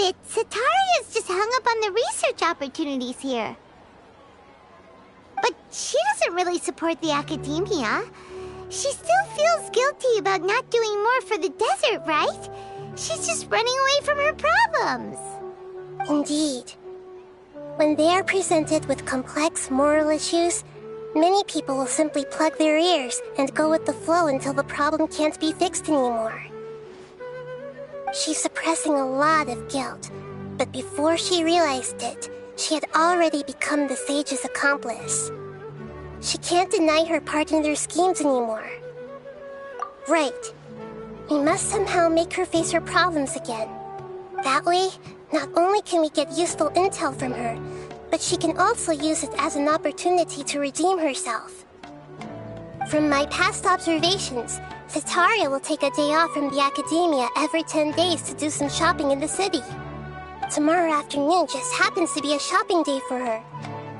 it, Sataria's just hung up on the research opportunities here. But she doesn't really support the academia. She still feels guilty about not doing more for the desert, right? She's just running away from her problems. Indeed. When they are presented with complex moral issues, many people will simply plug their ears and go with the flow until the problem can't be fixed anymore. She's suppressing a lot of guilt, but before she realized it, she had already become the sage's accomplice. She can't deny her part in their schemes anymore. Right. We must somehow make her face her problems again. That way, not only can we get useful intel from her, but she can also use it as an opportunity to redeem herself. From my past observations, Sataria will take a day off from the academia every 10 days to do some shopping in the city. Tomorrow afternoon just happens to be a shopping day for her.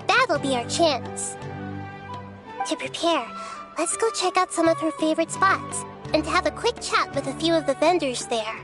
That'll be our chance. To prepare, let's go check out some of her favorite spots, and have a quick chat with a few of the vendors there.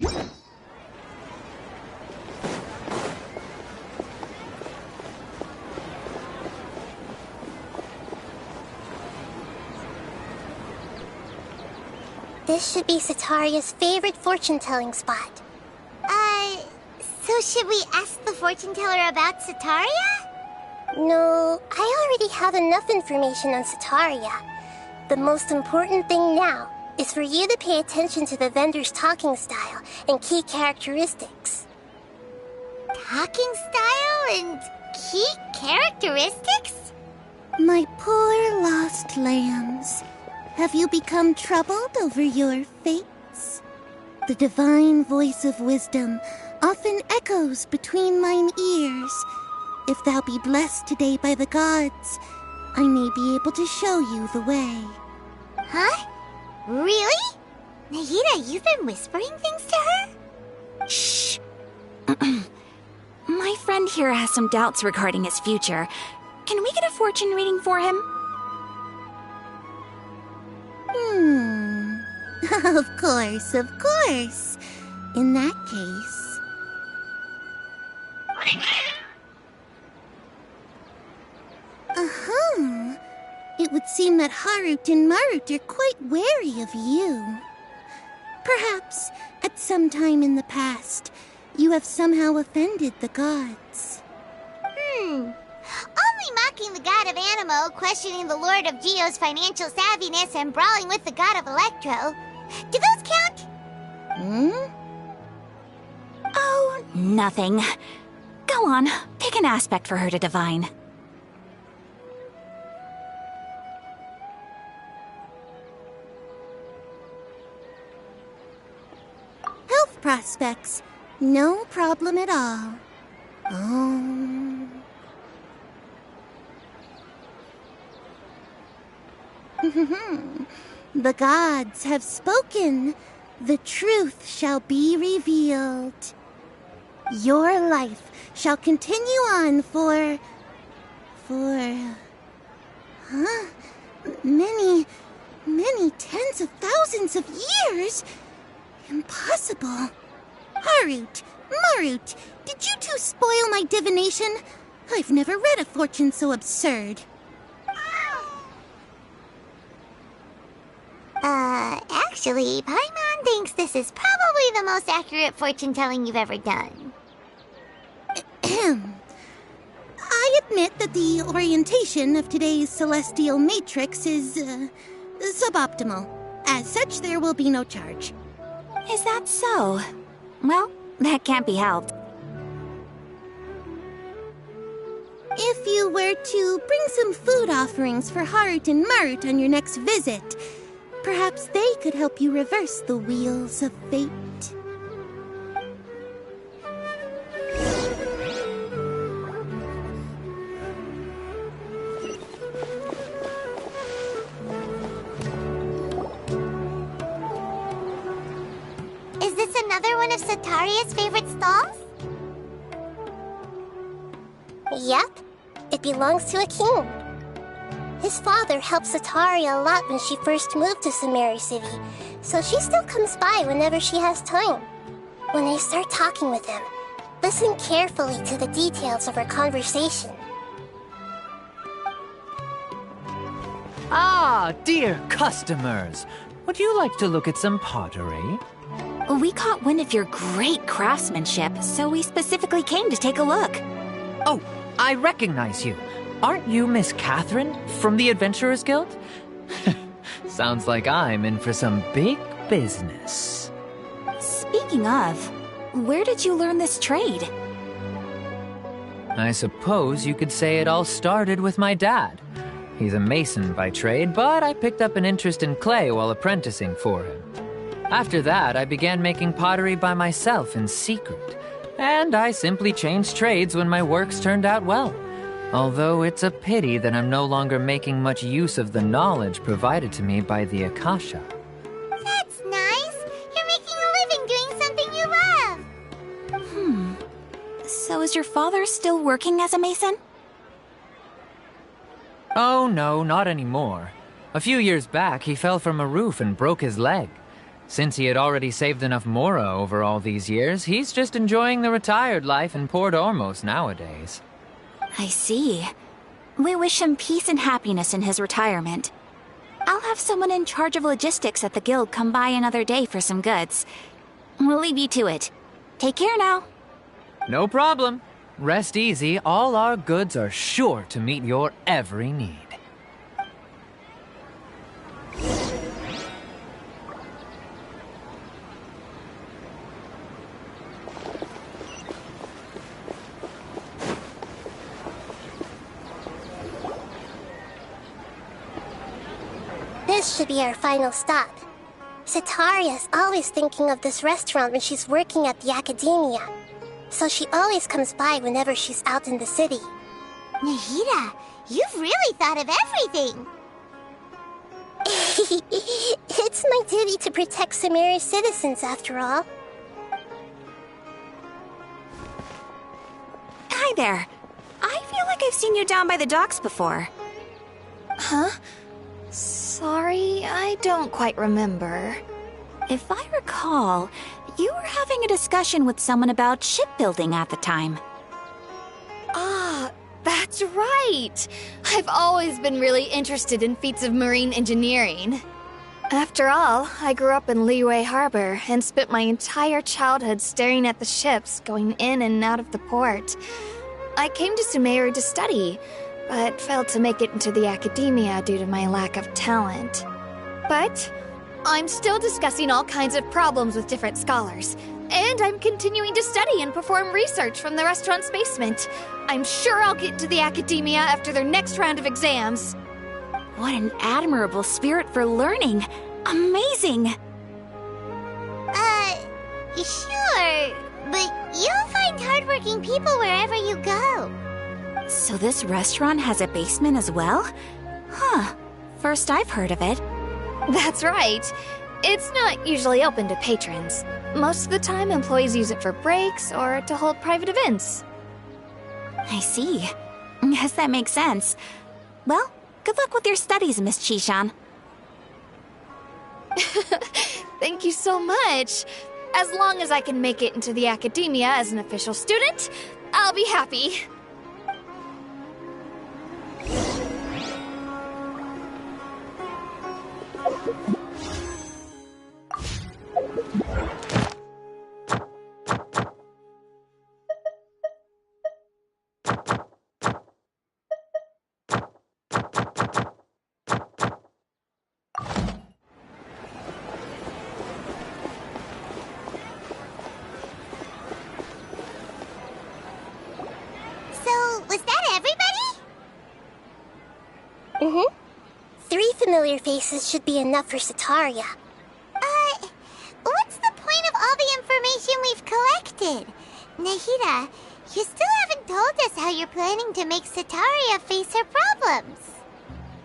This should be Sataria's favorite fortune-telling spot. So should we ask the fortune teller about Sataria? No, I already have enough information on Sataria. The most important thing now is for you to pay attention to the vendor's talking style and key characteristics. Talking style and key characteristics? My poor lost lambs, have you become troubled over your fates? The divine voice of wisdom often echoes between mine ears. If thou be blessed today by the gods, I may be able to show you the way. Huh? Really? Nahida, you've been whispering things to her? Shh. My friend here has some doubts regarding his future. Can we get a fortune reading for him? Of course, of course. In that case... It would seem that Harut and Marut are quite wary of you. Perhaps, at some time in the past, you have somehow offended the gods. Only mocking the god of Animo, questioning the Lord of Geo's financial savviness, and brawling with the god of Electro. Do those count? Oh, nothing. Go on, pick an aspect for her to divine. Health prospects. No problem at all. The gods have spoken. The truth shall be revealed. Your life shall continue on for... many tens of thousands of years? Impossible. Harut, Marut, did you two spoil my divination? I've never read a fortune so absurd. Actually, Paimon thinks this is probably the most accurate fortune-telling you've ever done. I admit that the orientation of today's celestial matrix is, suboptimal. As such, there will be no charge. Is that so? Well, that can't be helped. If you were to bring some food offerings for Harut and Marut on your next visit, perhaps they could help you reverse the wheels of fate. Is this another one of Sataria's favorite stalls? Yep, it belongs to a king. His father helped Sataria a lot when she first moved to Samari City, so she still comes by whenever she has time. When I start talking with him, listen carefully to the details of our conversation. Ah, dear customers! Would you like to look at some pottery? We caught wind of your great craftsmanship, so we specifically came to take a look. Oh, I recognize you. Aren't you Miss Catherine from the Adventurers Guild? Sounds like I'm in for some big business. Speaking of, where did you learn this trade? I suppose you could say it all started with my dad. He's a mason by trade, but I picked up an interest in clay while apprenticing for him. After that, I began making pottery by myself in secret, and I simply changed trades when my works turned out well. Although it's a pity that I'm no longer making much use of the knowledge provided to me by the Akasha. That's nice. You're making a living doing something you love. So is your father still working as a mason? Oh no, not anymore. A few years back, he fell from a roof and broke his leg. Since he had already saved enough Mora over all these years, he's just enjoying the retired life in Port Ormos nowadays. I see. We wish him peace and happiness in his retirement. I'll have someone in charge of logistics at the guild come by another day for some goods. We'll leave you to it. Take care now. No problem. Rest easy, all our goods are sure to meet your every need. This should be our final stop. Sataria's always thinking of this restaurant when she's working at the academia. So she always comes by whenever she's out in the city. Nahida, you've really thought of everything! It's my duty to protect Sumeru's citizens, after all. Hi there. I feel like I've seen you down by the docks before. Huh? Sorry, I don't quite remember. If I recall, you were having a discussion with someone about shipbuilding at the time. Ah, that's right! I've always been really interested in feats of marine engineering. After all, I grew up in Liyue Harbor and spent my entire childhood staring at the ships going in and out of the port. I came to Sumeru to study, but failed to make it into the academia due to my lack of talent. But I'm still discussing all kinds of problems with different scholars, and I'm continuing to study and perform research from the restaurant's basement. I'm sure I'll get to the academia after their next round of exams. What an admirable spirit for learning! Amazing! Sure, but you'll find hardworking people wherever you go. So this restaurant has a basement as well? Huh. First I've heard of it. That's right. It's not usually open to patrons. Most of the time, employees use it for breaks or to hold private events. I see. Guess that makes sense. Well, good luck with your studies, Miss Chishan. Thank you so much. As long as I can make it into the academia as an official student, I'll be happy. Three familiar faces should be enough for Sataria. What's the point of all the information we've collected? Nahida, you still haven't told us how you're planning to make Sataria face her problems.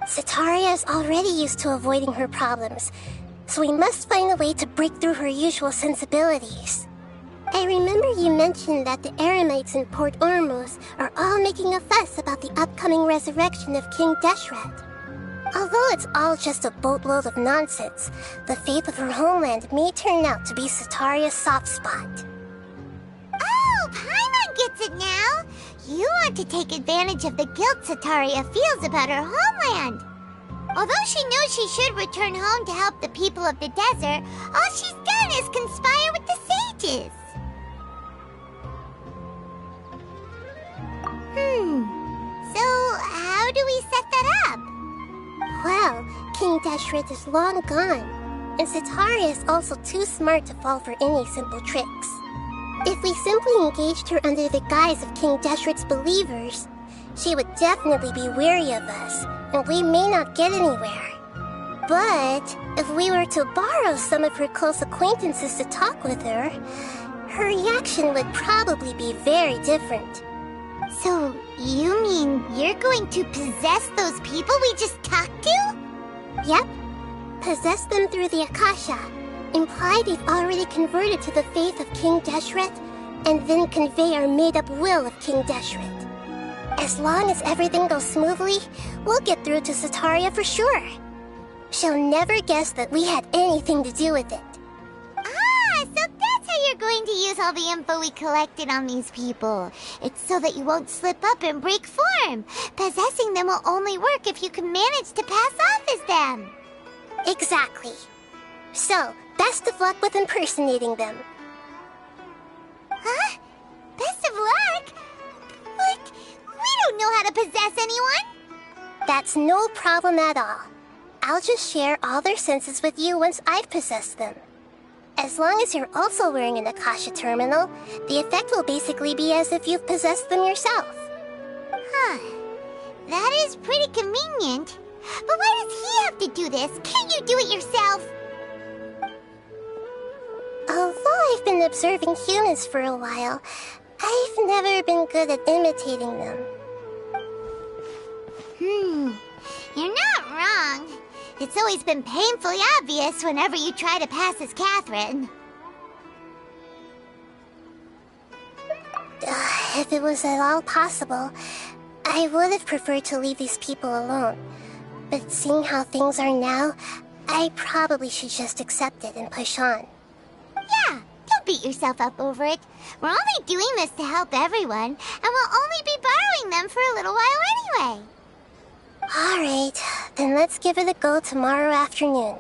Sataria is already used to avoiding her problems, so we must find a way to break through her usual sensibilities. I remember you mentioned that the Eremites in Port Ormos are all making a fuss about the upcoming resurrection of King Deshret. Although it's all just a boatload of nonsense, the fate of her homeland may turn out to be Sataria's soft spot. Oh, Paimon gets it now! You want to take advantage of the guilt Sataria feels about her homeland. Although she knows she should return home to help the people of the desert, all she's done is conspire with the sages. So, how do we set that up? Well, King Deshret is long gone, and Sataria is also too smart to fall for any simple tricks. If we simply engaged her under the guise of King Deshret's believers, she would definitely be wary of us, and we may not get anywhere. But if we were to borrow some of her close acquaintances to talk with her, her reaction would probably be very different. So, you mean you're going to possess those people we just talked to? Yep. Possess them through the Akasha. Imply they've already converted to the faith of King Deshret, and then convey our made-up will of King Deshret. As long as everything goes smoothly, we'll get through to Sataria for sure. She'll never guess that we had anything to do with it. we're going to use all the info we collected on these people. It's so that you won't slip up and break form. Possessing them will only work if you can manage to pass off as them. Exactly. So, best of luck with impersonating them. Huh? Best of luck? But we don't know how to possess anyone. That's no problem at all. I'll just share all their senses with you once I've possessed them. As long as you're also wearing an Akasha terminal, the effect will basically be as if you've possessed them yourself. Huh. That is pretty convenient. But why does he have to do this? Can't you do it yourself? Although I've been observing humans for a while, I've never been good at imitating them. You're not wrong. It's always been painfully obvious whenever you try to pass as Catherine. If it was at all possible, I would have preferred to leave these people alone. But seeing how things are now, I probably should just accept it and push on. Yeah, don't beat yourself up over it. We're only doing this to help everyone, and we'll only be borrowing them for a little while anyway. Alright, then let's give it a go tomorrow afternoon.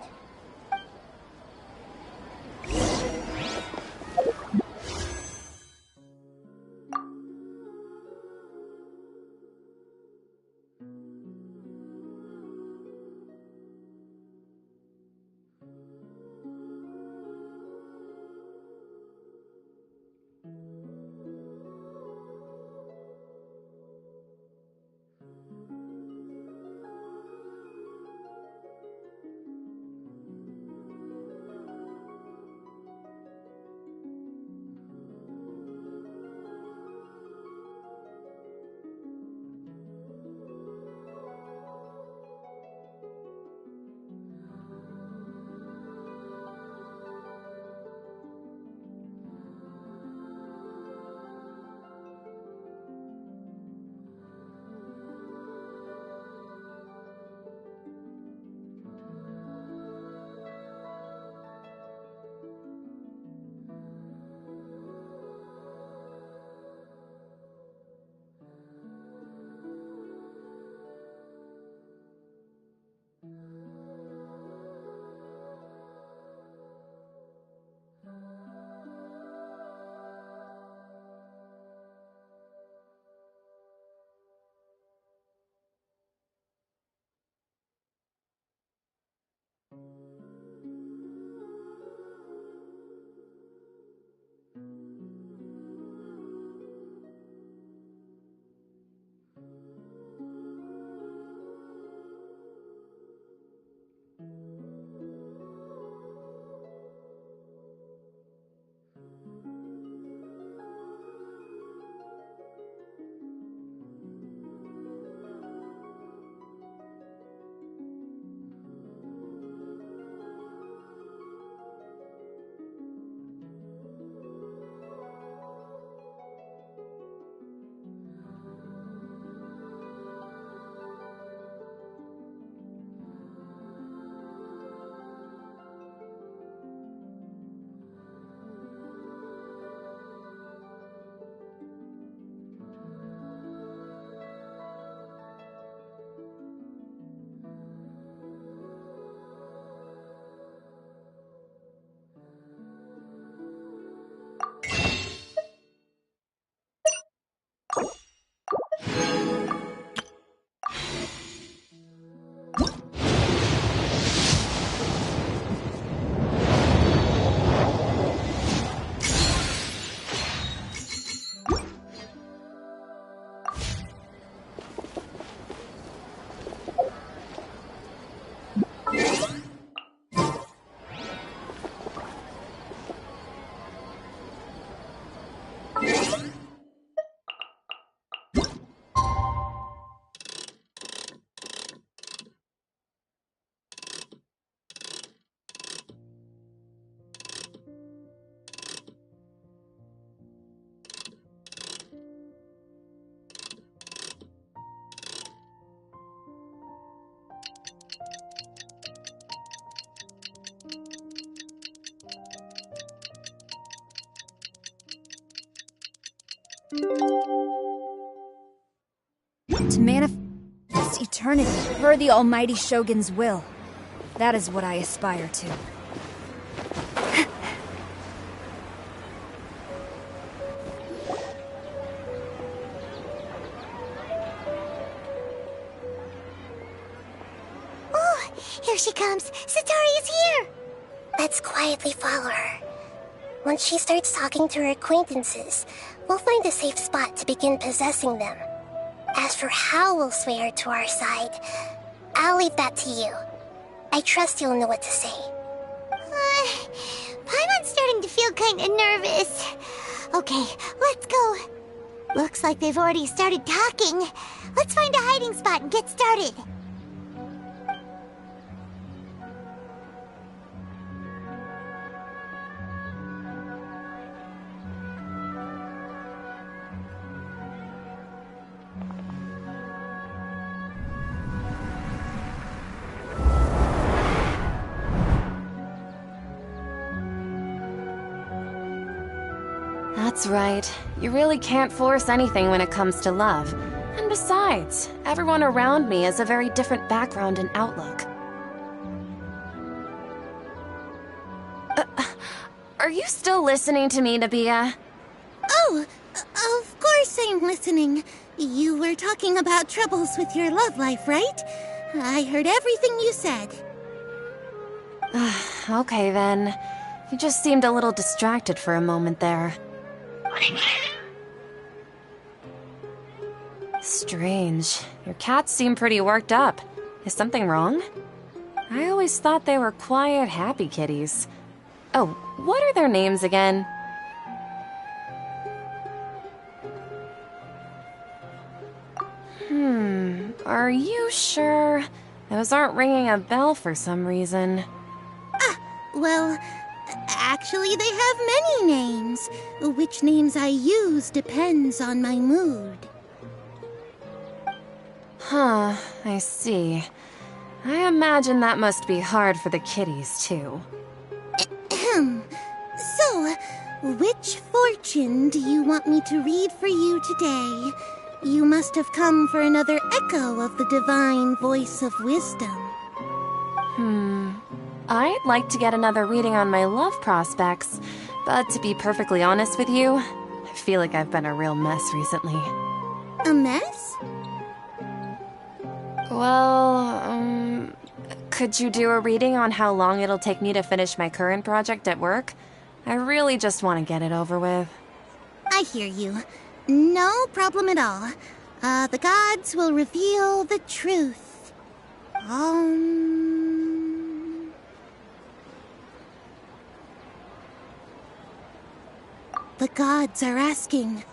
To manifest eternity per the Almighty Shogun's will. That is what I aspire to. Oh, here she comes. Satari is here. Let's quietly follow her. Once she starts talking to her acquaintances, we'll find a safe spot to begin possessing them. As for how we'll sway her to our side, I'll leave that to you. I trust you'll know what to say. Paimon's starting to feel kinda nervous. Okay, let's go. Looks like they've already started talking. Let's find a hiding spot and get started. That's right. You really can't force anything when it comes to love. And besides, everyone around me has a very different background and outlook. Are you still listening to me, Nabia? Oh, of course I'm listening. You were talking about troubles with your love life, right? I heard everything you said. Okay then. You just seemed a little distracted for a moment there. Strange. Your cats seem pretty worked up. Is something wrong? I always thought they were quiet, happy kitties. Oh, what are their names again? Are you sure? Those aren't ringing a bell for some reason. Well, actually they have many names. Which names I use depends on my mood. Huh, I see. I imagine that must be hard for the kitties, too. So, which fortune do you want me to read for you today? You must have come for another echo of the divine voice of wisdom. I'd like to get another reading on my love prospects, but to be perfectly honest with you, I feel like I've been a real mess recently. A mess? Well, could you do a reading on how long it'll take me to finish my current project at work? I really just want to get it over with. I hear you. No problem at all. The gods will reveal the truth. The gods are asking,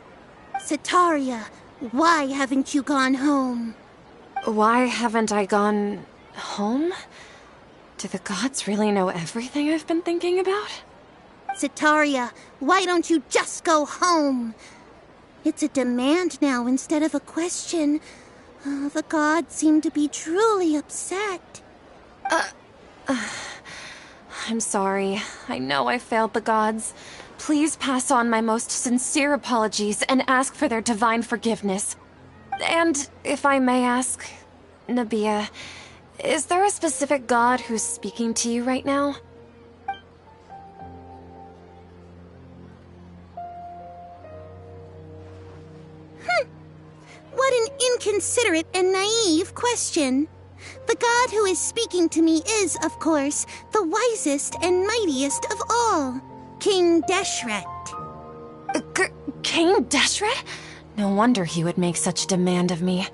Setaria, why haven't you gone home? Why haven't I gone home? Do the gods really know everything I've been thinking about? Setaria, why don't you just go home? It's a demand now instead of a question. The gods seem to be truly upset. I'm sorry. I know I failed the gods. Please pass on my most sincere apologies and ask for their divine forgiveness. And if I may ask, Nabia, is there a specific god who's speaking to you right now? What an inconsiderate and naive question. The god who is speaking to me is, of course, the wisest and mightiest of all, King Deshret. King Deshret? No wonder he would make such demand of me.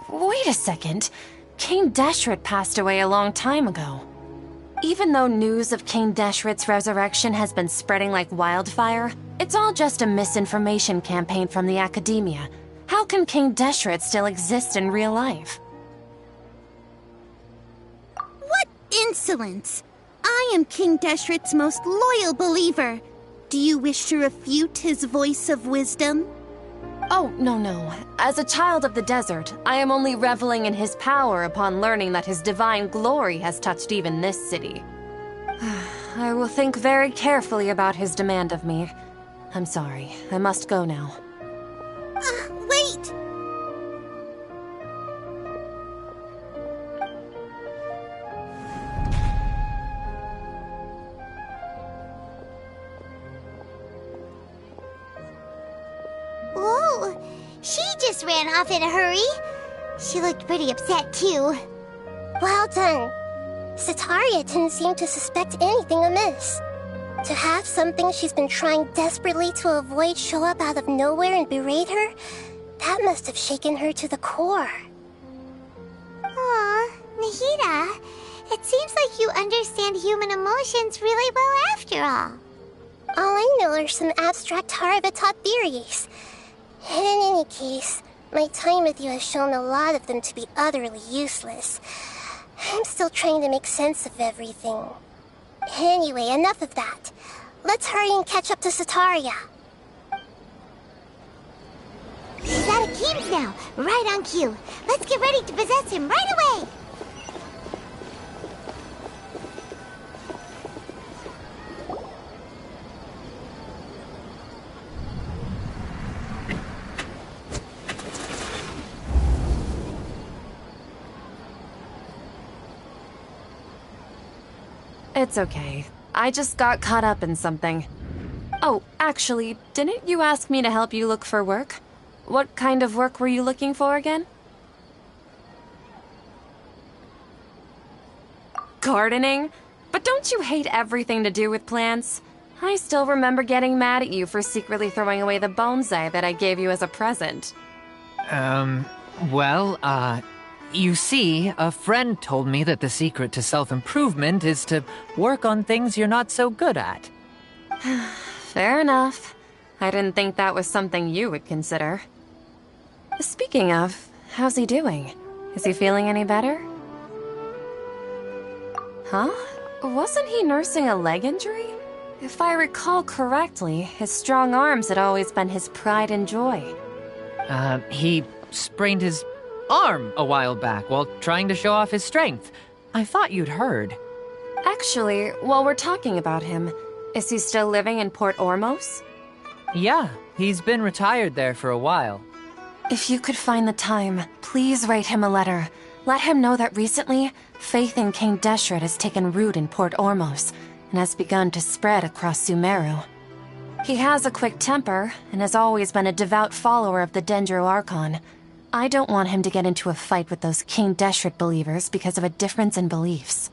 Wait a second. King Deshret passed away a long time ago. Even though news of King Deshret's resurrection has been spreading like wildfire, it's all just a misinformation campaign from the academia. How can King Deshret still exist in real life? What insolence! I am King Deshret's most loyal believer. Do you wish to refute his voice of wisdom? Oh, no. As a child of the desert, I am only reveling in his power upon learning that his divine glory has touched even this city. I will think very carefully about his demand of me. I'm sorry. I must go now. Wait! Whoa! She just ran off in a hurry. She looked pretty upset, too. Well done. Sataria didn't seem to suspect anything amiss. To have something she's been trying desperately to avoid show up out of nowhere and berate her, that must have shaken her to the core. Aw, Nahida, it seems like you understand human emotions really well after all. All I know are some abstract Harava-taught theories. And in any case, my time with you has shown a lot of them to be utterly useless. I'm still trying to make sense of everything. Anyway, enough of that. Let's hurry and catch up to Sataria. He's at Akeem's now, right on cue. Let's get ready to possess him right away! It's okay. I just got caught up in something. Oh, actually, didn't you ask me to help you look for work? What kind of work were you looking for again? Gardening? But don't you hate everything to do with plants? I still remember getting mad at you for secretly throwing away the bonsai that I gave you as a present. You see, a friend told me that the secret to self-improvement is to work on things you're not so good at. Fair enough. I didn't think that was something you would consider. Speaking of, how's he doing? Is he feeling any better? Huh? Wasn't he nursing a leg injury? If I recall correctly, his strong arms had always been his pride and joy. He sprained his arm a while back while trying to show off his strength. I thought you'd heard. Actually, while we're talking about him, is he still living in Port Ormos? Yeah, he's been retired there for a while. If you could find the time, please write him a letter. Let him know that recently, faith in King Deshret has taken root in Port Ormos and has begun to spread across Sumeru. He has a quick temper and has always been a devout follower of the Dendro Archon. I don't want him to get into a fight with those King Deshret believers because of a difference in beliefs.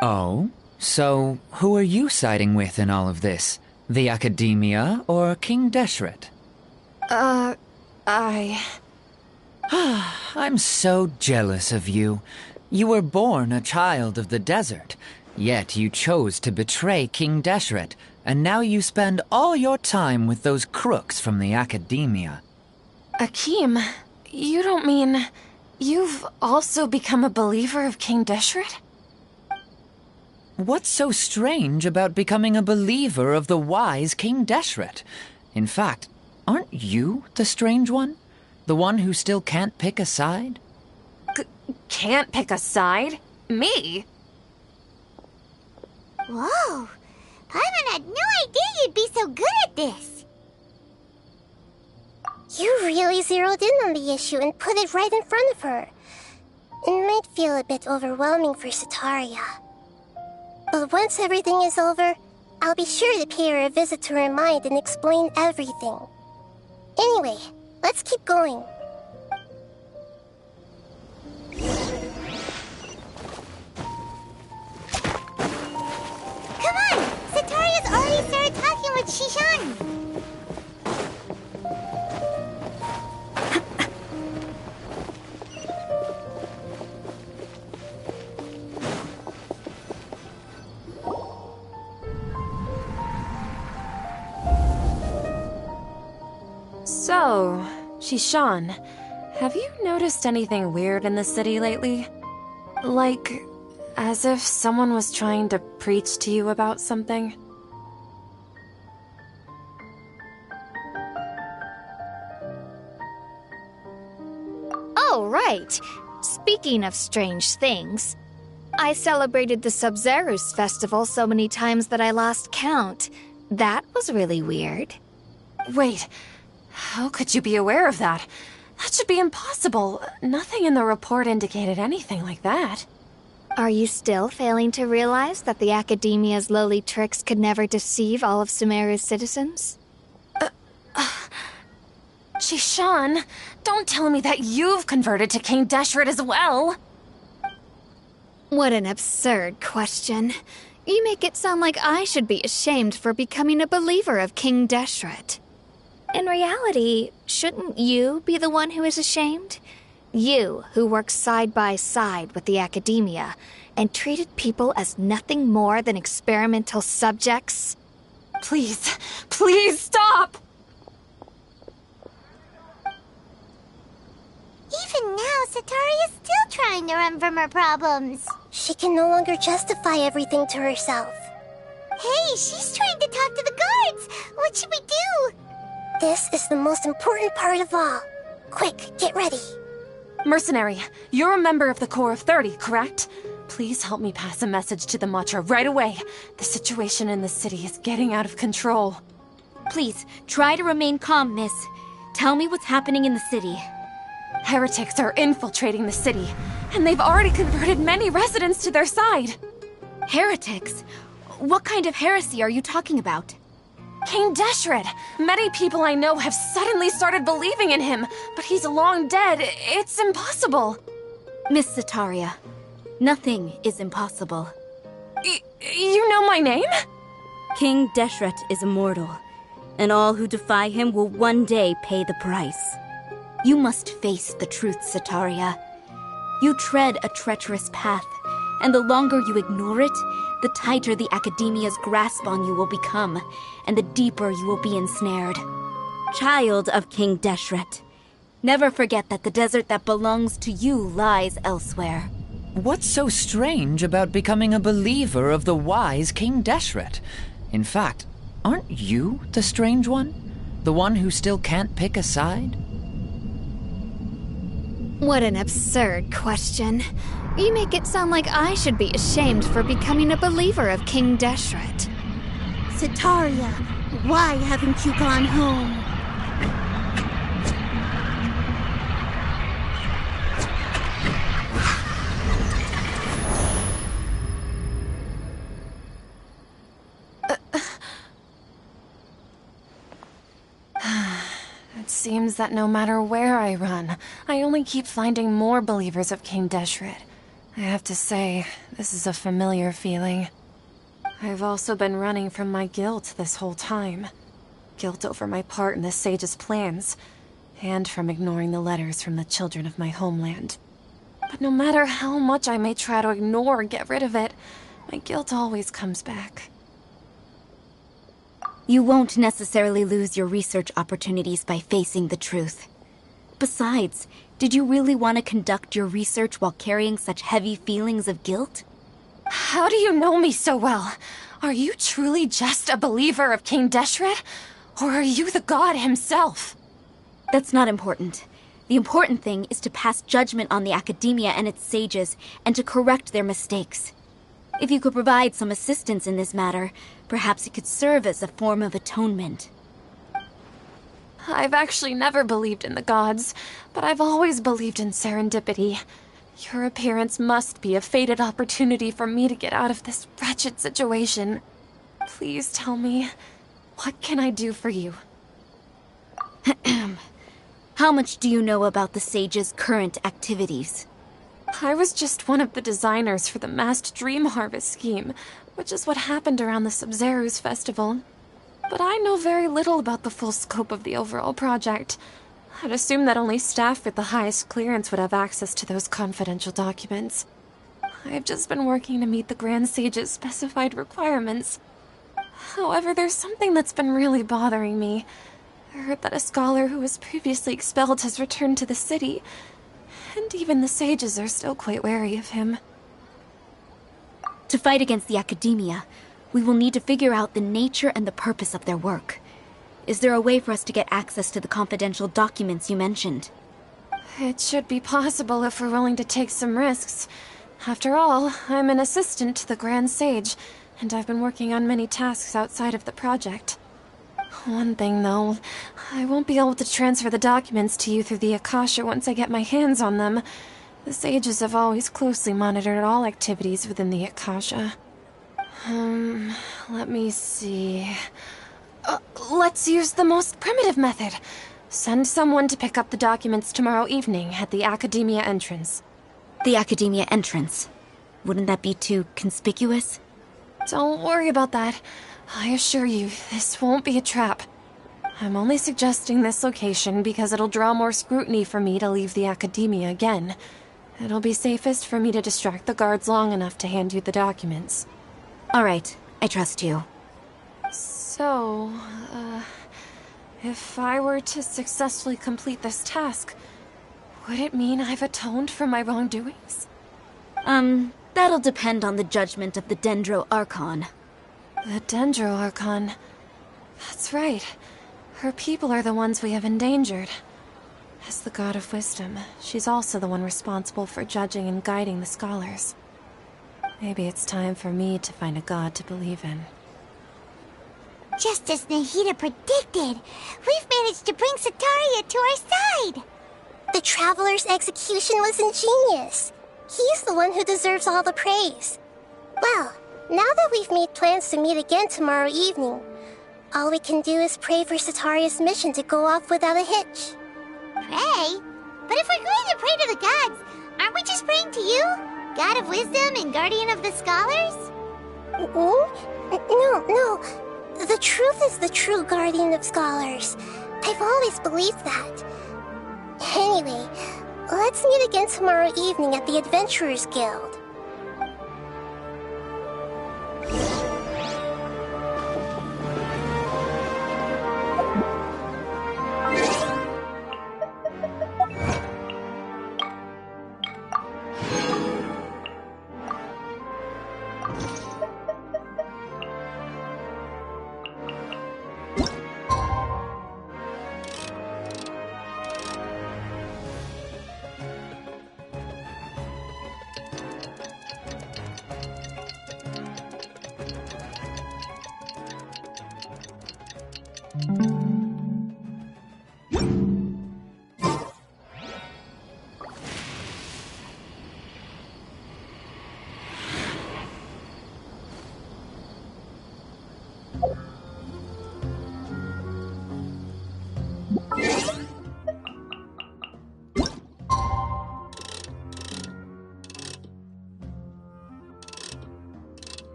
Oh? So, who are you siding with in all of this? The Academia or King Deshret? I'm so jealous of you. You were born a child of the desert, yet you chose to betray King Deshret, and now you spend all your time with those crooks from the Academia. Akeem, you don't mean you've also become a believer of King Deshret? What's so strange about becoming a believer of the wise King Deshret? In fact, aren't you the strange one? The one who still can't pick a side? Can't pick a side? Me? Whoa! Paimon had no idea you'd be so good at this! You really zeroed in on the issue and put it right in front of her. It might feel a bit overwhelming for Sataria. But once everything is over, I'll be sure to pay her a visit to her mind and explain everything. Anyway, let's keep going. Come on! Sataria's already started talking with Shishan! So, Shishan, have you noticed anything weird in the city lately? Like, as if someone was trying to preach to you about something? Oh, right. Speaking of strange things, I celebrated the Sub-Zerus festival so many times that I lost count. That was really weird. Wait, how could you be aware of that? That should be impossible. Nothing in the report indicated anything like that. Are you still failing to realize that the Academia's lowly tricks could never deceive all of Sumeru's citizens? Shishan, don't tell me that you've converted to King Deshret as well! What an absurd question. You make it sound like I should be ashamed for becoming a believer of King Deshret. In reality, shouldn't you be the one who is ashamed? You, who works side by side with the Academia and treated people as nothing more than experimental subjects? Please, please stop! Even now, Sataria's still trying to run from her problems. She can no longer justify everything to herself. Hey, she's trying to talk to the guards. What should we do? This is the most important part of all. Quick, get ready. Mercenary, you're a member of the Corps of 30, correct? Please help me pass a message to the Matcha right away. The situation in the city is getting out of control. Please, try to remain calm, miss. Tell me what's happening in the city. Heretics are infiltrating the city, and they've already converted many residents to their side. Heretics? What kind of heresy are you talking about? King Deshret! Many people I know have suddenly started believing in him, but he's long dead. It's impossible. Miss Sataria, nothing is impossible. You know my name? King Deshret is immortal, and all who defy him will one day pay the price. You must face the truth, Sataria. You tread a treacherous path, and the longer you ignore it, the tighter the Academia's grasp on you will become, and the deeper you will be ensnared. Child of King Deshret, Never forget that the desert that belongs to you lies elsewhere. What's so strange about becoming a believer of the wise King Deshret? In fact, aren't you the strange one? The one who still can't pick a side? What an absurd question. You make it sound like I should be ashamed for becoming a believer of King Deshret. Sataria, why haven't you gone home? It seems that no matter where I run, I only keep finding more believers of King Deshret. I have to say, this is a familiar feeling. I've also been running from my guilt this whole time. Guilt over my part in the Sage's plans, and from ignoring the letters from the children of my homeland. But no matter how much I may try to ignore or get rid of it, my guilt always comes back. You won't necessarily lose your research opportunities by facing the truth. Besides, did you really want to conduct your research while carrying such heavy feelings of guilt? How do you know me so well? Are you truly just a believer of King Deshret? Or are you the god himself? That's not important. The important thing is to pass judgment on the Academia and its sages, and to correct their mistakes. If you could provide some assistance in this matter, perhaps it could serve as a form of atonement. I've actually never believed in the gods, but I've always believed in serendipity. Your appearance must be a fated opportunity for me to get out of this wretched situation. Please tell me, what can I do for you? How much do you know about the sage's current activities? I was just one of the designers for the masked dream harvest scheme, which is what happened around the Sub-Zero's festival. But I know very little about the full scope of the overall project. I'd assume that only staff with the highest clearance would have access to those confidential documents. I've just been working to meet the Grand Sage's specified requirements. However, there's something that's been really bothering me. I heard that a scholar who was previously expelled has returned to the city, and even the sages are still quite wary of him. To fight against the Academia, we will need to figure out the nature and the purpose of their work. Is there a way for us to get access to the confidential documents you mentioned? It should be possible if we're willing to take some risks. After all, I'm an assistant to the Grand Sage, and I've been working on many tasks outside of the project. One thing, though, I won't be able to transfer the documents to you through the Akasha once I get my hands on them. The sages have always closely monitored all activities within the Akasha. Let me see... let's use the most primitive method. Send someone to pick up the documents tomorrow evening at the Academia entrance. The Academia entrance. Wouldn't that be too conspicuous? Don't worry about that. I assure you, this won't be a trap. I'm only suggesting this location because it'll draw more scrutiny for me to leave the Academia again. It'll be safest for me to distract the guards long enough to hand you the documents. All right, I trust you. So, if I were to successfully complete this task, would it mean I've atoned for my wrongdoings? That'll depend on the judgment of the Dendro Archon. The Dendro Archon. That's right. Her people are the ones we have endangered. As the God of Wisdom, she's also the one responsible for judging and guiding the scholars. Maybe it's time for me to find a god to believe in. Just as Nahida predicted, we've managed to bring Sataria to our side! The Traveler's execution was ingenious. He's the one who deserves all the praise. Well, now that we've made plans to meet again tomorrow evening, all we can do is pray for Sataria's mission to go off without a hitch. Pray? But if we're going to pray to the gods, aren't we just praying to you? God of Wisdom and Guardian of the Scholars? No. The truth is the true Guardian of Scholars. I've always believed that. Anyway, let's meet again tomorrow evening at the Adventurers Guild.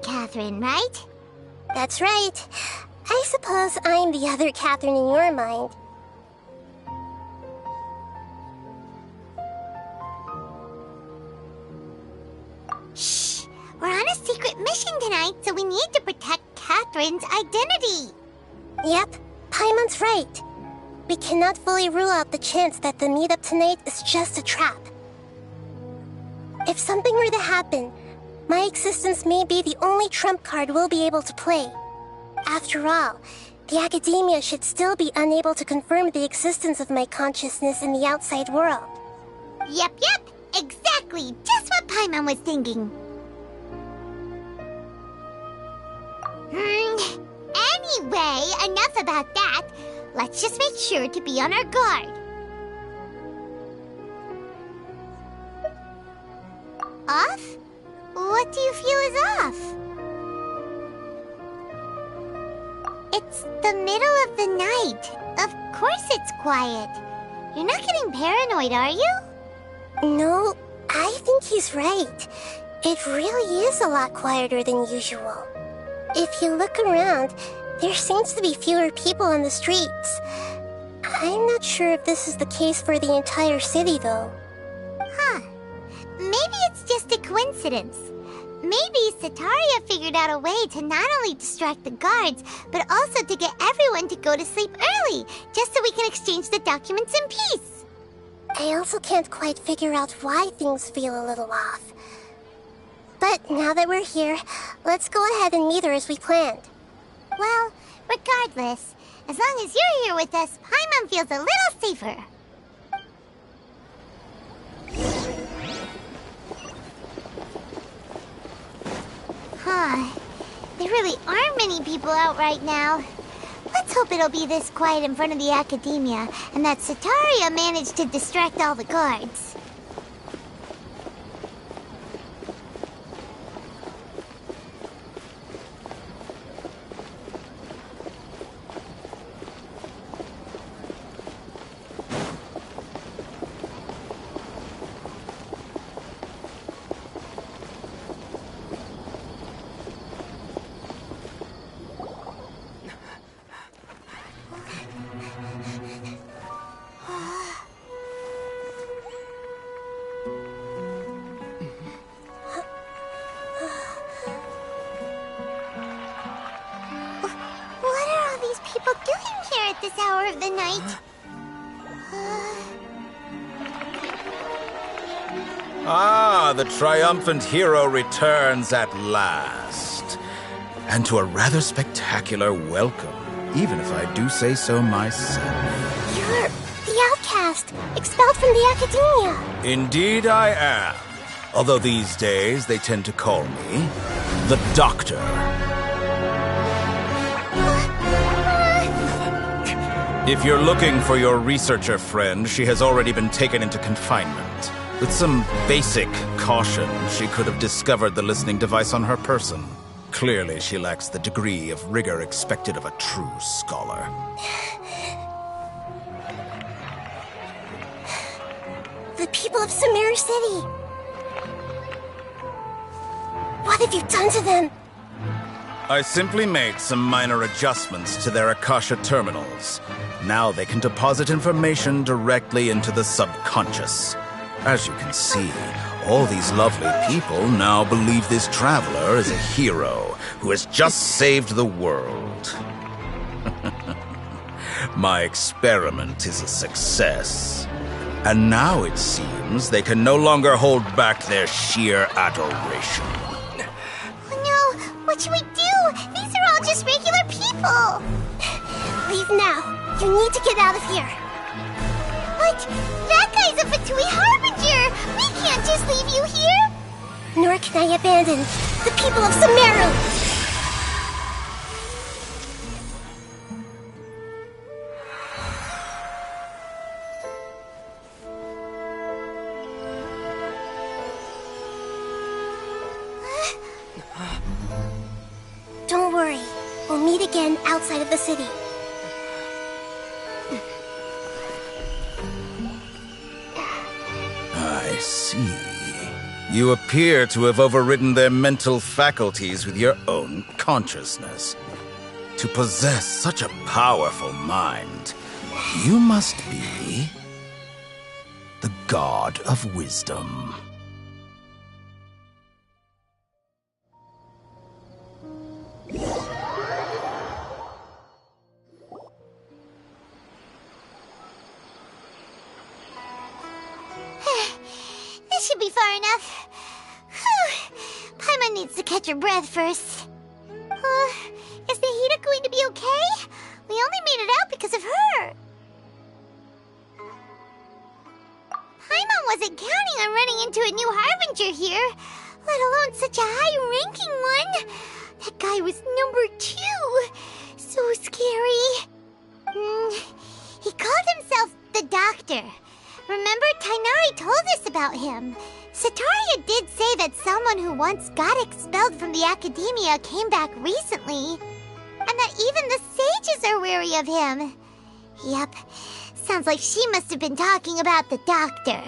Catherine, right? That's right. I suppose I'm the other Catherine in your mind. Shh! We're on a secret mission tonight, so we need to protect Catherine's identity. Yep, Paimon's right. We cannot fully rule out the chance that the meetup tonight is just a trap. If something were to happen, my existence may be the only trump card we'll be able to play. After all, the Academia should still be unable to confirm the existence of my consciousness in the outside world. Yep, exactly, just what Paimon was thinking. Anyway, enough about that. Let's just make sure to be on our guard. Off? What do you feel is off? It's the middle of the night. Of course it's quiet. You're not getting paranoid, are you? No, I think he's right. It really is a lot quieter than usual. If you look around, there seems to be fewer people on the streets. I'm not sure if this is the case for the entire city, though. Huh. Maybe it's just a coincidence. Maybe Setaria figured out a way to not only distract the guards, but also to get everyone to go to sleep early, just so we can exchange the documents in peace. I also can't quite figure out why things feel a little off. But now that we're here, let's go ahead and meet her as we planned. Well, regardless, as long as you're here with us, Paimon feels a little safer. Huh. There really aren't many people out right now. Let's hope it'll be this quiet in front of the Academia, and that Setaria managed to distract all the guards. This hour of the night. Ah, the triumphant hero returns at last. And to a rather spectacular welcome, even if I do say so myself. You're the outcast, expelled from the Academia. Indeed I am. Although these days they tend to call me the Doctor. If you're looking for your researcher friend, she has already been taken into confinement. With some basic caution, she could have discovered the listening device on her person. Clearly, she lacks the degree of rigor expected of a true scholar. The people of Sumeru City. What have you done to them? I simply made some minor adjustments to their Akasha terminals. Now they can deposit information directly into the subconscious. As you can see, all these lovely people now believe this traveler is a hero who has just saved the world. My experiment is a success. And now it seems they can no longer hold back their sheer adoration. Oh no! What should we do? These are all just regular people! Leave now. You need to get out of here. But that guy's a Fatui Harbinger! We can't just leave you here! Nor can I abandon the people of Sumeru! Don't worry. We'll meet again outside of the city. I see. You appear to have overridden their mental faculties with your own consciousness. To possess such a powerful mind, you must be the God of Wisdom. This should be far enough. Whew. Paimon needs to catch her breath first. Is Nahida going to be okay? We only made it out because of her. Paimon wasn't counting on running into a new Harbinger here, let alone such a high-ranking one. That guy was number 2. So scary. He called himself the Doctor. Remember, Tainari told us about him. Setaria did say that someone who once got expelled from the Academia came back recently. And that even the sages are wary of him. Yep, sounds like she must have been talking about the Doctor.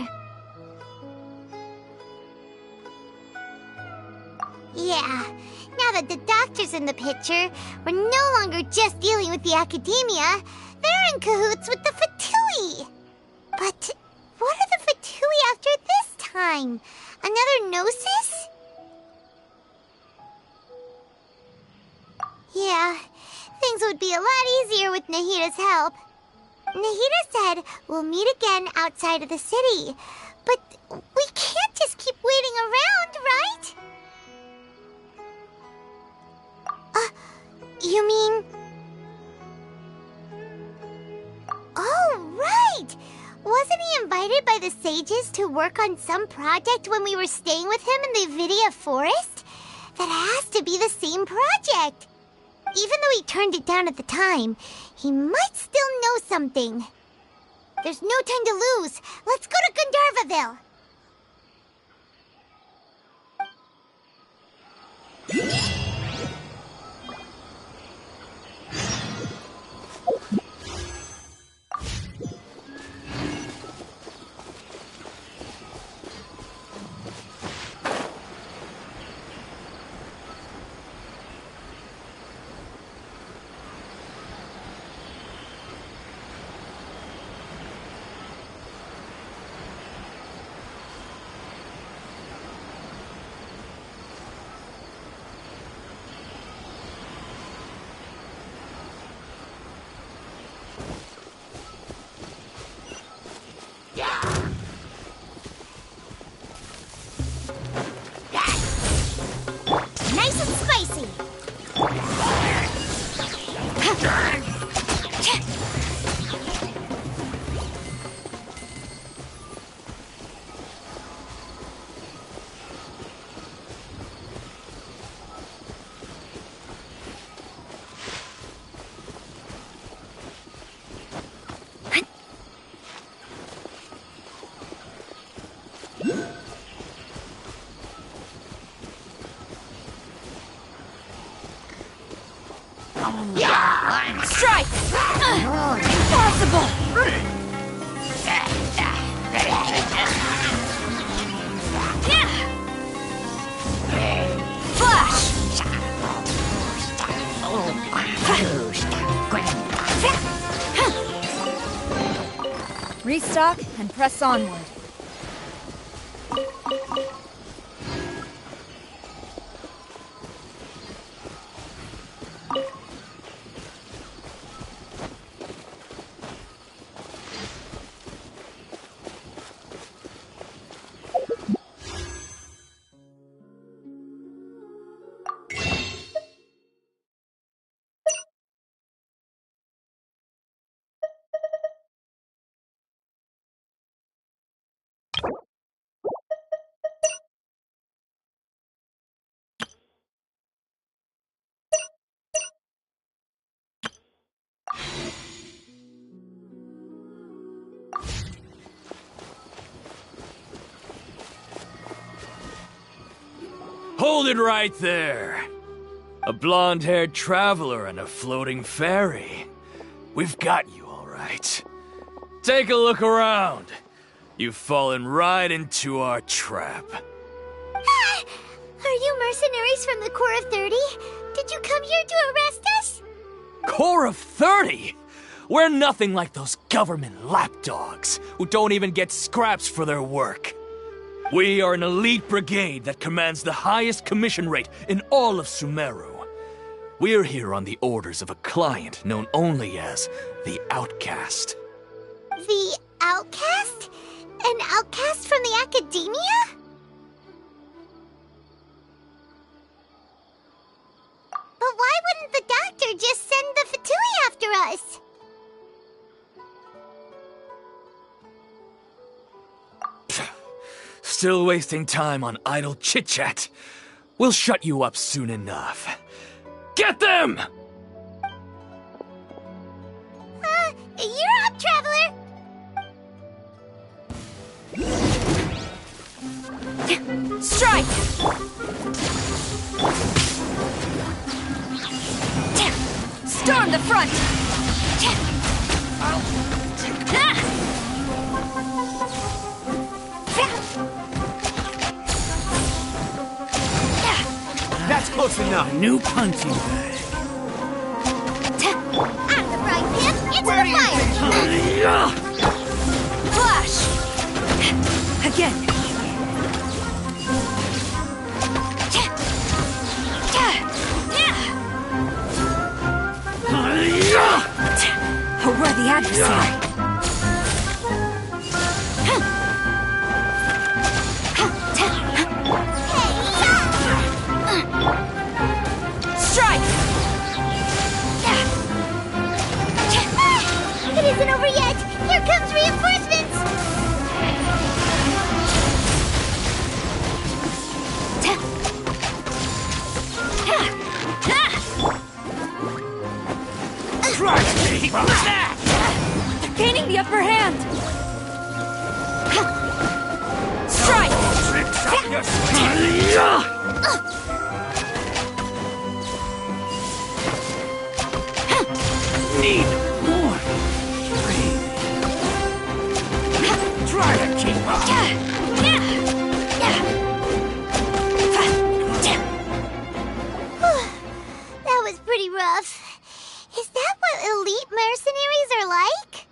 Yeah, now that the Doctor's in the picture, we're no longer just dealing with the Academia. they're in cahoots with the Fatui. But what are the Fatui after this time? Another Gnosis? Yeah, things would be a lot easier with Nahita's help. Nahita said we'll meet again outside of the city. But we can't just keep waiting around, right? You mean... Oh, right! Wasn't he invited by the sages to work on some project when we were staying with him in the Vidia forest? That has to be the same project. Even though he turned it down at the time, he might still know something. There's no time to lose. Let's go to Gandharvaville. Nice and spicy. Strike! Impossible! Flash! Restock and press onward. Hold it right there! A blonde-haired traveler and a floating fairy. We've got you, all right. Take a look around. You've fallen right into our trap. Are you mercenaries from the Corps of 30? Did you come here to arrest us? Corps of 30? We're nothing like those government lapdogs who don't even get scraps for their work. We are an elite brigade that commands the highest commission rate in all of Sumeru. We're here on the orders of a client known only as the Outcast. The Outcast? An outcast from the Academia? But why wouldn't the doctor just send the Fatui after us? Still wasting time on idle chit-chat. We'll shut you up soon enough. Get them! You're up, traveler! Strike! Storm the front! That's close enough. New punching bag. I'm the frying pan! Into the fire! Flash! Again! A worthy adversary! Strike! It isn't over yet! Here comes reinforcements! They're gaining the upper hand! Strike! Need more. Try to keep up. That was pretty rough. Is that what elite mercenaries are like?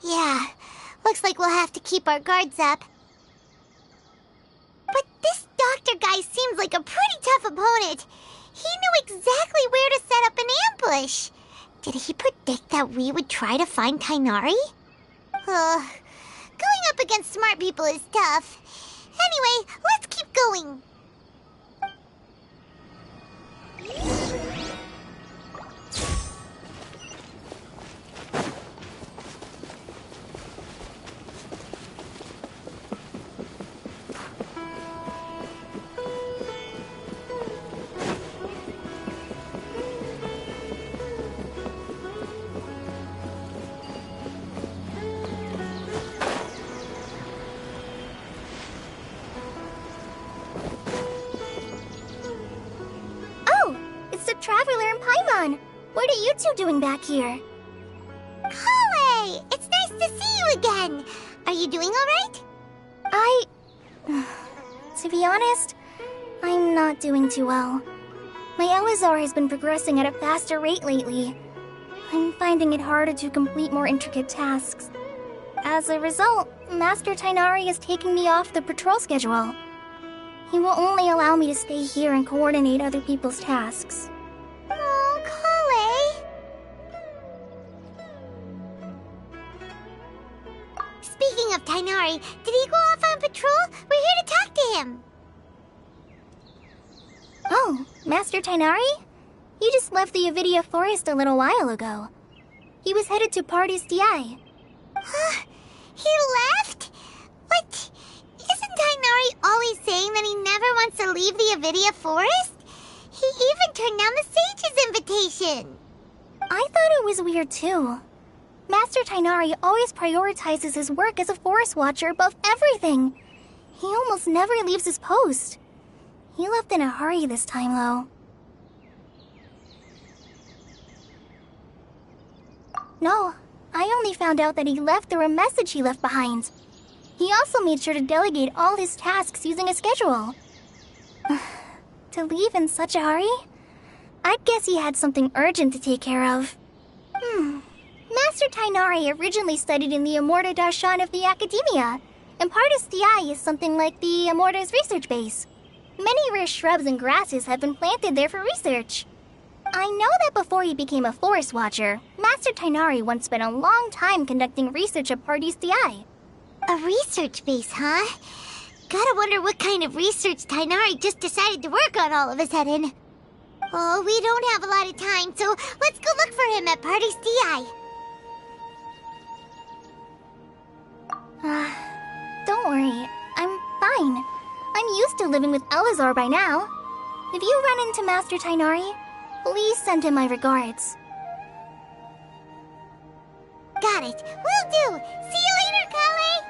Yeah, looks like we'll have to keep our guards up. But this doctor guy seems like a pretty tough opponent. He knew exactly where to set up an ambush. Did he predict that we would try to find Tainari? Going up against smart people is tough. Anyway, let's keep going. Traveler and Paimon, what are you two doing back here? Kale! It's nice to see you again! Are you doing alright? To be honest, I'm not doing too well. My Elazar has been progressing at a faster rate lately. I'm finding it harder to complete more intricate tasks. As a result, Master Tainari is taking me off the patrol schedule. He will only allow me to stay here and coordinate other people's tasks. Oh, Kale! Speaking of Tainari, did he go off on patrol? We're here to talk to him. Oh, Master Tainari? He just left the Avidia Forest a little while ago. He was headed to Party's DI. He left? But isn't Tainari always saying that he never wants to leave the Avidia Forest? He even turned down the Sage's invitation. I thought it was weird too. Master Tainari always prioritizes his work as a forest watcher above everything. He almost never leaves his post. He left in a hurry this time, though. No, I only found out that he left through a message he left behind. He also made sure to delegate all his tasks using a schedule. To leave in such a hurry? I'd guess he had something urgent to take care of. Master Tainari originally studied in the Amorta Darshan of the Academia, and Partis DI is something like the Amorta's research base. Many rare shrubs and grasses have been planted there for research. I know that before he became a forest watcher, Master Tainari once spent a long time conducting research at Partis DI. A research base, huh? Gotta wonder what kind of research Tainari just decided to work on all of a sudden. Oh, we don't have a lot of time, so let's go look for him at Party's DI. Don't worry, I'm fine. I'm used to living with Elazar by now. If you run into Master Tainari, please send him my regards. Got it. Will do. See you later, Kale.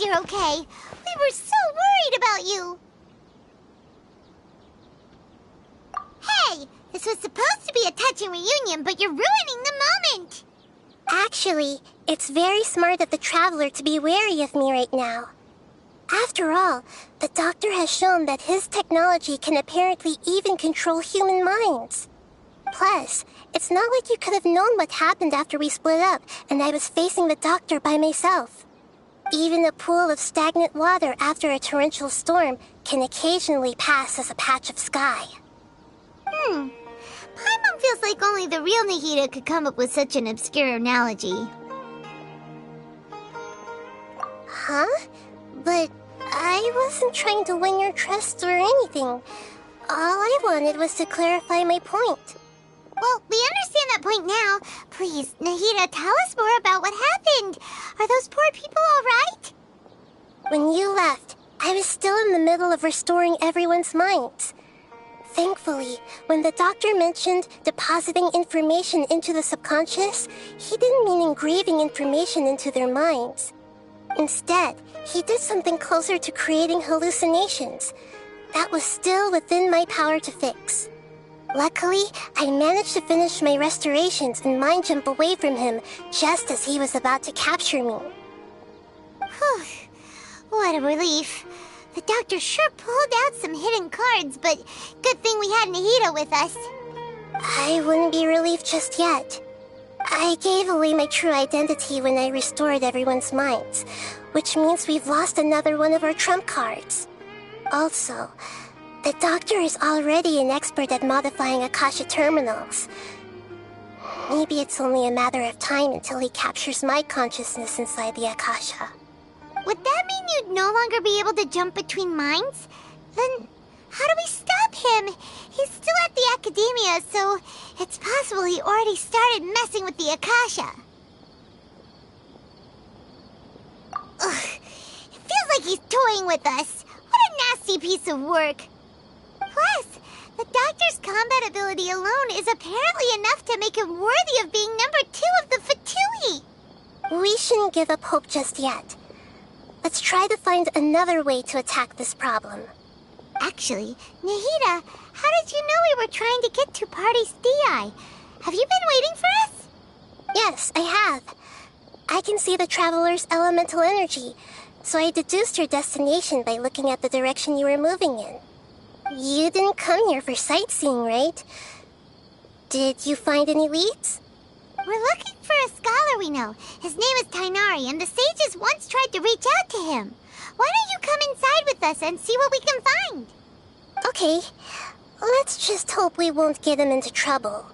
you're okay. We were so worried about you. Hey, this was supposed to be a touching reunion, but you're ruining the moment. Actually, it's very smart of the Traveler to be wary of me right now. After all, the Doctor has shown that his technology can apparently even control human minds. Plus, it's not like you could have known what happened after we split up and I was facing the Doctor by myself. Even a pool of stagnant water after a torrential storm can occasionally pass as a patch of sky. Paimon feels like only the real Nahida could come up with such an obscure analogy. Huh? But I wasn't trying to win your trust or anything. All I wanted was to clarify my point. Well, we understand that point now. Please, Nahida, tell us more about what happened. Are those poor people all right? When you left, I was still in the middle of restoring everyone's minds. Thankfully, when the Doctor mentioned depositing information into the subconscious, he didn't mean engraving information into their minds. Instead, he did something closer to creating hallucinations. That was still within my power to fix. Luckily, I managed to finish my restorations and mind jump away from him just as he was about to capture me. Whew. What a relief. The Doctor sure pulled out some hidden cards, but good thing we had Nahida with us. I wouldn't be relieved just yet. I gave away my true identity when I restored everyone's minds, which means we've lost another one of our trump cards. Also, the Doctor is already an expert at modifying Akasha terminals. Maybe it's only a matter of time until he captures my consciousness inside the Akasha. Would that mean you'd no longer be able to jump between minds? Then how do we stop him? He's still at the Academia, so it's possible he already started messing with the Akasha. Ugh, it feels like he's toying with us. What a nasty piece of work. Plus, the Doctor's combat ability alone is apparently enough to make him worthy of being number 2 of the Fatui. We shouldn't give up hope just yet. Let's try to find another way to attack this problem. Actually, Nahida, how did you know we were trying to get to Party's DI? Have you been waiting for us? Yes, I have. I can see the Traveler's elemental energy, so I deduced your destination by looking at the direction you were moving in. You didn't come here for sightseeing, right? Did you find any leads? We're looking for a scholar we know. His name is Tainari, and the sages once tried to reach out to him. Why don't you come inside with us and see what we can find? Okay, let's just hope we won't get him into trouble.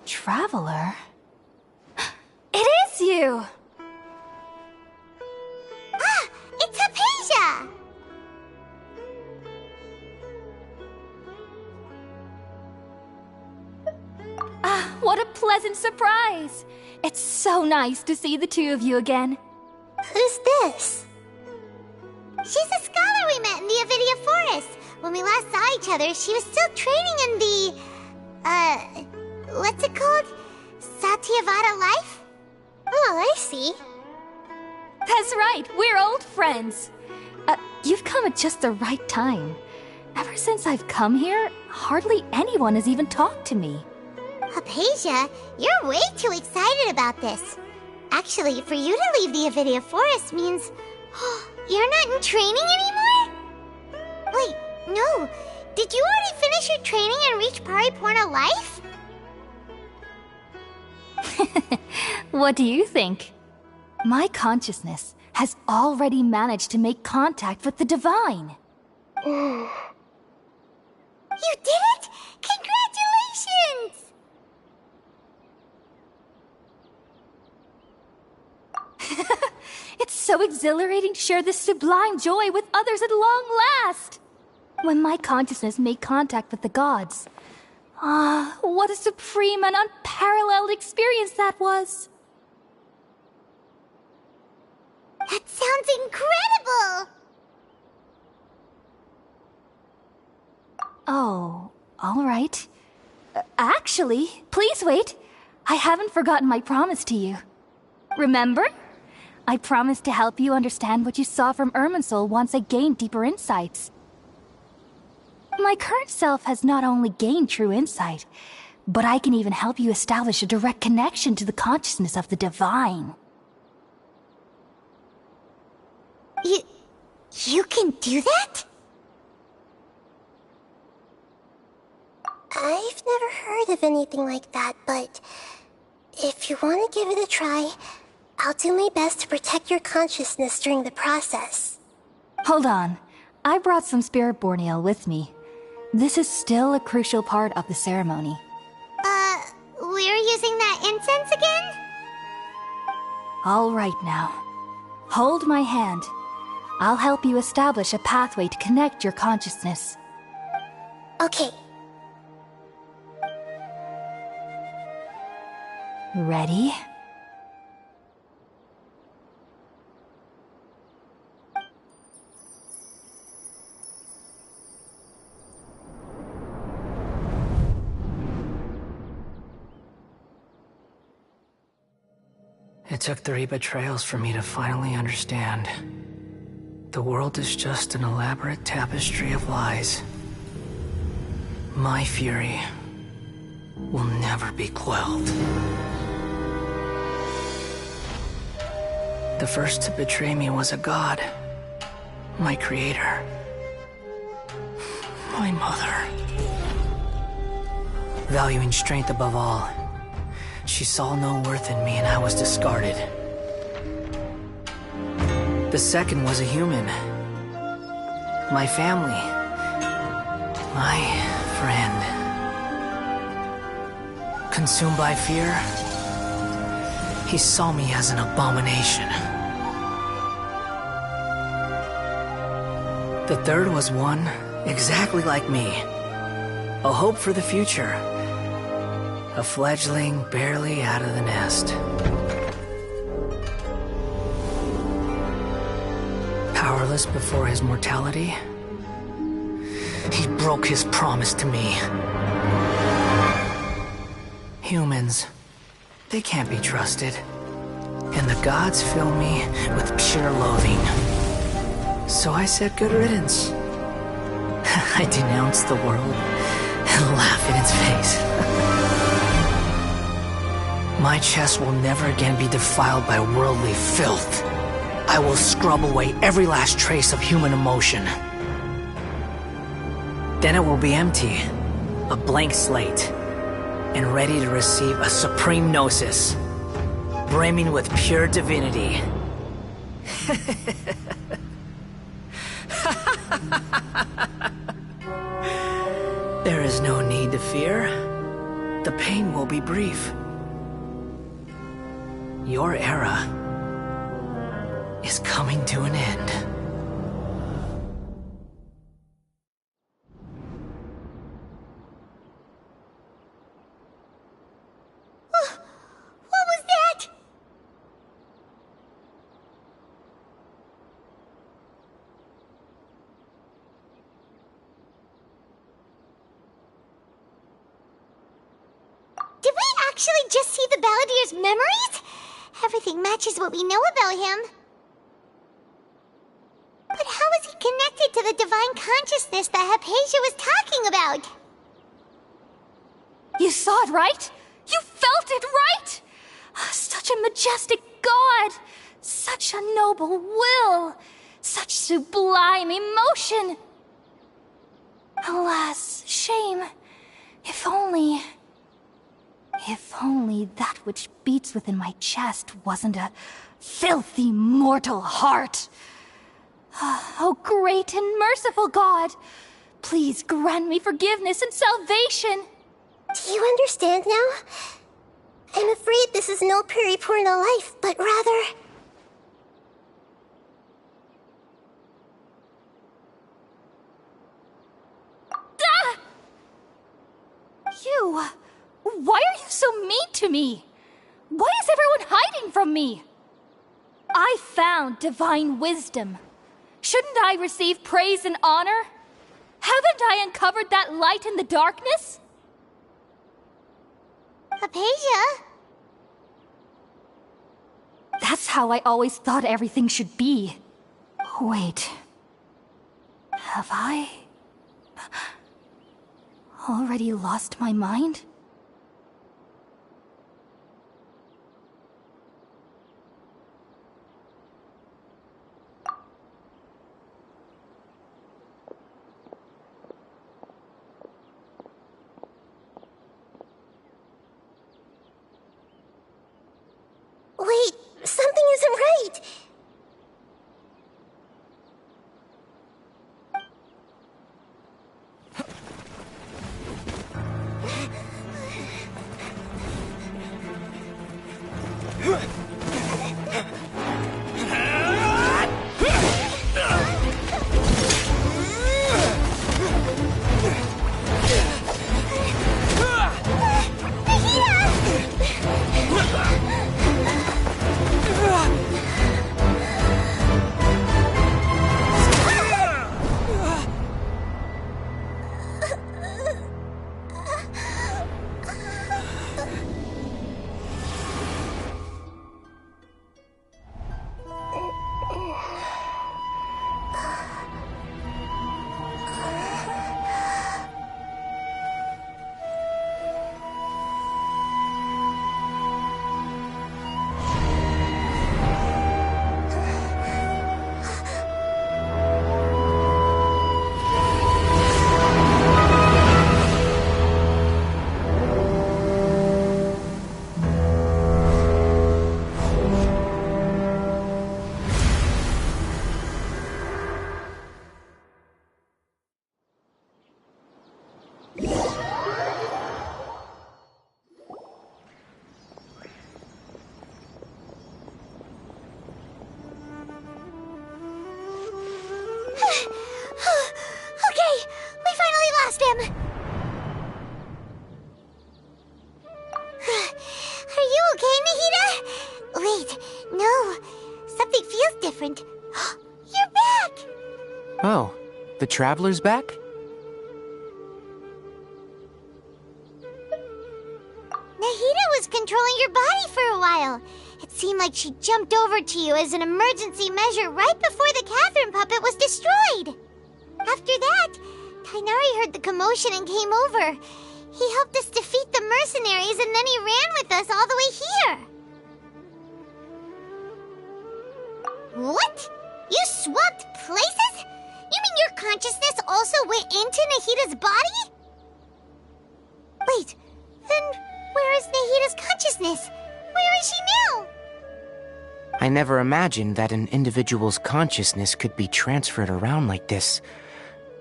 Traveler? It is you! Ah, it's Hypatia! Ah, what a pleasant surprise! It's so nice to see the two of you again. Who's this? She's a scholar we met in the Avidia Forest. When we last saw each other, she was still training in the... what's it called? Satyavada life? Oh, I see. That's right, we're old friends. You've come at just the right time. Ever since I've come here, hardly anyone has even talked to me. Hypatia, you're way too excited about this. Actually, for you to leave the Avidia Forest means... you're not in training anymore? Wait, no. Did you already finish your training and reach Paripurna life? What do you think? My consciousness has already managed to make contact with the divine. You did it? Congratulations! It's so exhilarating to share this sublime joy with others at long last. when my consciousness made contact with the gods. Ah, what a supreme and unparalleled experience that was! That sounds incredible! Oh, all right. Actually, please wait. I haven't forgotten my promise to you. Remember? I promised to help you understand what you saw from Irminsul once I gained deeper insights. My current self has not only gained true insight, but I can even help you establish a direct connection to the consciousness of the divine. You can do that? I've never heard of anything like that, but if you want to give it a try, I'll do my best to protect your consciousness during the process. Hold on. I brought some spirit-born ale with me. This is still a crucial part of the ceremony. We're using that incense again? All right now. Hold my hand. I'll help you establish a pathway to connect your consciousness. Okay. Ready? It took 3 betrayals for me to finally understand. The world is just an elaborate tapestry of lies. My fury will never be quelled. The first to betray me was a god. My creator. My mother. Valuing strength above all, she saw no worth in me and I was discarded. The second was a human. My family. My friend. Consumed by fear, he saw me as an abomination. The third was one exactly like me. A hope for the future. A fledgling barely out of the nest. Powerless before his mortality, he broke his promise to me. Humans, they can't be trusted. And the gods fill me with pure loathing. So I said good riddance. I denounced the world and laugh in its face. My chest will never again be defiled by worldly filth. I will scrub away every last trace of human emotion. Then it will be empty, a blank slate, and ready to receive a supreme gnosis, brimming with pure divinity. There is no need to fear. The pain will be brief. Your era is coming to an end. What was that? Did we actually just see the Balladier's memories? Everything matches what we know about him. But how is he connected to the divine consciousness that Hypatia was talking about? You saw it, right? You felt it, right? Such a majestic god! Such a noble will! Such sublime emotion! Alas, shame. If only that which beats within my chest wasn't a filthy mortal heart. Oh, great and merciful God, please grant me forgiveness and salvation. Do you understand now? I'm afraid this is no Puripurna life, but rather... You... Why are you so mean to me? Why is everyone hiding from me? I found divine wisdom. Shouldn't I receive praise and honor? Haven't I uncovered that light in the darkness? Hypatia? That's how I always thought everything should be. Wait. Have I... already lost my mind? Wait, something isn't right. Okay, we finally lost him. Are you okay, Nahida? Wait, no. Something feels different. You're back! Oh, the Traveler's back? Nahida was controlling your body for a while. It seemed like she jumped over to you as an emergency measure right before the Catherine puppet was destroyed. After that, Tainari heard the commotion and came over. He helped us defeat the mercenaries and then he ran with us all the way here. What? You swapped places? You mean your consciousness also went into Nahida's body? Wait, then where is Nahida's consciousness? Where is she now? I never imagined that an individual's consciousness could be transferred around like this.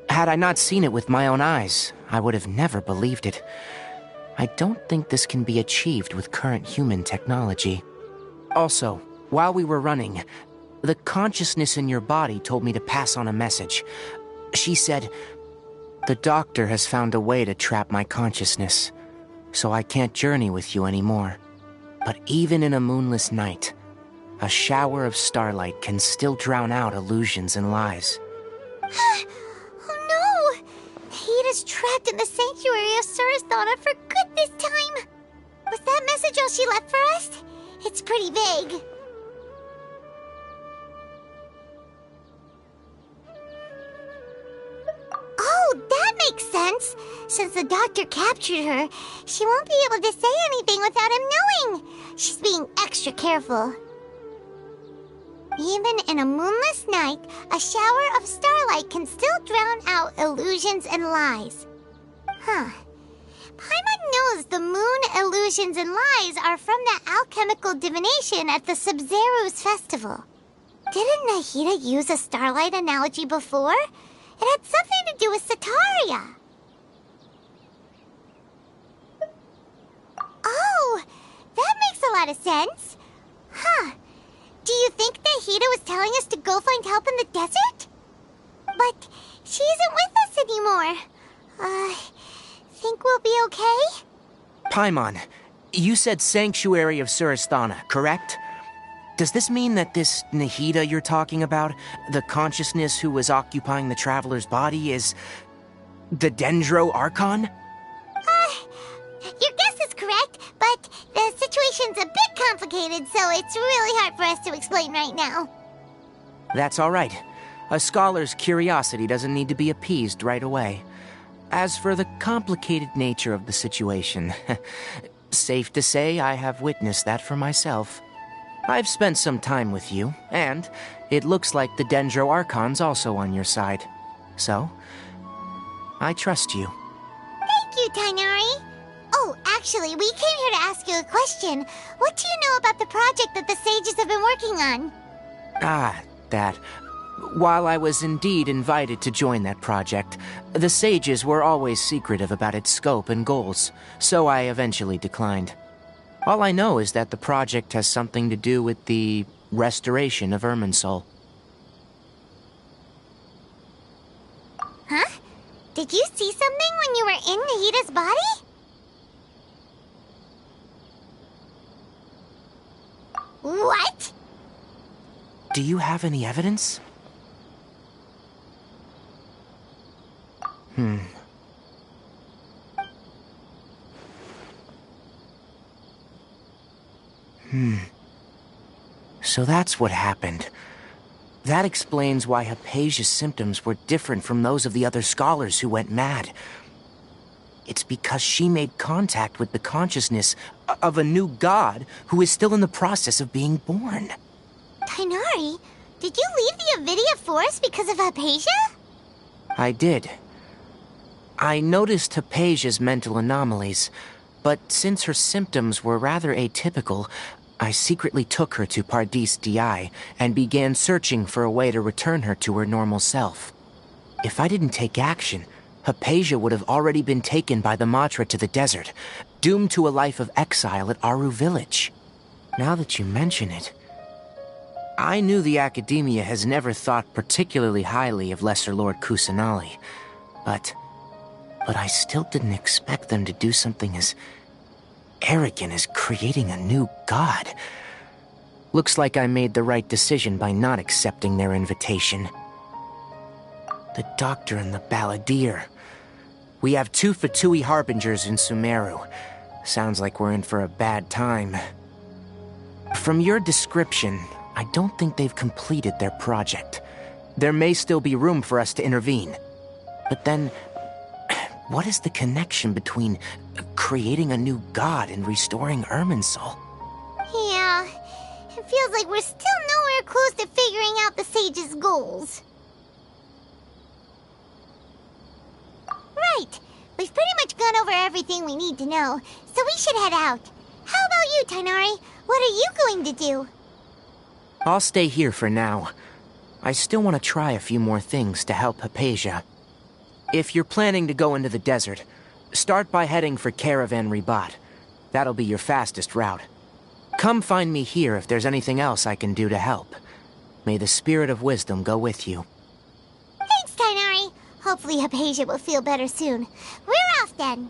Had I not seen it with my own eyes, I would have never believed it. I don't think this can be achieved with current human technology. Also, while we were running, the consciousness in your body told me to pass on a message. She said, "The doctor has found a way to trap my consciousness, so I can't journey with you anymore. But even in a moonless night, a shower of starlight can still drown out illusions and lies." Oh no! Nahida's trapped in the sanctuary of Surathana for good this time. Was that message all she left for us? It's pretty vague. Oh, that makes sense. Since the doctor captured her, she won't be able to say anything without him knowing. She's being extra careful. Even in a moonless night, a shower of starlight can still drown out illusions and lies. Huh. Paimon knows the moon illusions and lies are from that alchemical divination at the Sub-Zero's festival. Didn't Nahida use a starlight analogy before? It had something to do with Sataria. Oh, that makes a lot of sense. Huh. Do you think Nahida was telling us to go find help in the desert? But she isn't with us anymore. think we'll be okay? Paimon, you said Sanctuary of Surasthana, correct? Does this mean that this Nahida you're talking about, the consciousness who was occupying the traveler's body, is the Dendro Archon? Your guess is correct, but the situation's a bit complicated, so it's really hard for us to explain right now. That's all right. A scholar's curiosity doesn't need to be appeased right away. As for the complicated nature of the situation, safe to say I have witnessed that for myself. I've spent some time with you, and it looks like the Dendro Archon's also on your side. So, I trust you. Thank you, Tainari. Oh, actually, we came here to ask you a question. What do you know about the project that the sages have been working on? That. While I was indeed invited to join that project, the sages were always secretive about its scope and goals, so I eventually declined. All I know is that the project has something to do with the restoration of Irminsul. Huh? Did you see something when you were in Nahida's body? What? Do you have any evidence? So that's what happened. That explains why Hypatia's symptoms were different from those of the other scholars who went mad. It's because she made contact with the consciousness of a new god who is still in the process of being born. Tainari, did you leave the Avidia Forest because of Hypatia? I did. I noticed Hypatia's mental anomalies, but since her symptoms were rather atypical, I secretly took her to Pardis Di and began searching for a way to return her to her normal self. If I didn't take action, Hypatia would have already been taken by the Matra to the desert, doomed to a life of exile at Aru Village. Now that you mention it, I knew the Academia has never thought particularly highly of Lesser Lord Kusanali, but I still didn't expect them to do something as arrogant as creating a new god. Looks like I made the right decision by not accepting their invitation. The Doctor and the Balladeer. We have 2 Fatui Harbingers in Sumeru. Sounds like we're in for a bad time. From your description, I don't think they've completed their project. There may still be room for us to intervene. But then, what is the connection between creating a new god and restoring Irminsul? Yeah, it feels like we're still nowhere close to figuring out the sage's goals. Right, we've pretty much gone over everything we need to know, so we should head out. How about you, Tainari? What are you going to do? I'll stay here for now. I still want to try a few more things to help Hypatia. If you're planning to go into the desert, start by heading for Caravan Ribat. That'll be your fastest route. Come find me here if there's anything else I can do to help. May the spirit of wisdom go with you. Thanks, Tainari. Hopefully Hypatia will feel better soon. We're off then.